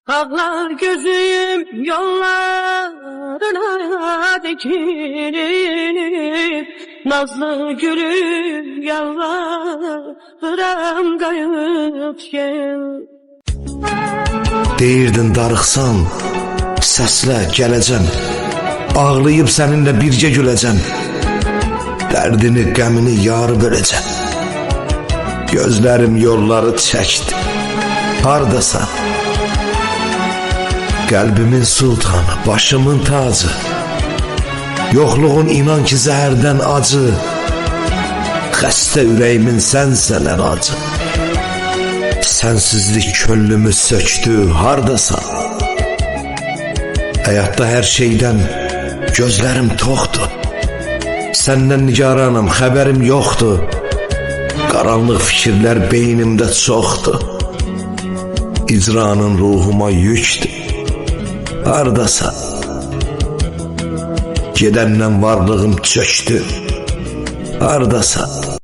Ağlar gözüm yollarına dikilip, nazlı gülüm yalvarıram qayıt gel. Deyirdin darıxsan, səslə gələcəm, ağlayıb səninlə birgə güləcəm, dərdini, qəmini yarı böləcəm. Gözlərim yolları çəkdi, hardasan? Qəlbimin sultanı, başımın tacı, yoxluğun inan ki zəhərdən acı, xəstə ürəyimin sənsən əlacı. Sənsizlik köllümü söktü, hardasan? Həyatda hər şeydən gözlərim toxdur, səndən nigaranam, xəbərim yoxdur. Qaranlıq fikirlər beynimdə çoxdur, icranın ruhuma yükdür. Hardasan? Gedəndən varlığım çöktü, hardasan?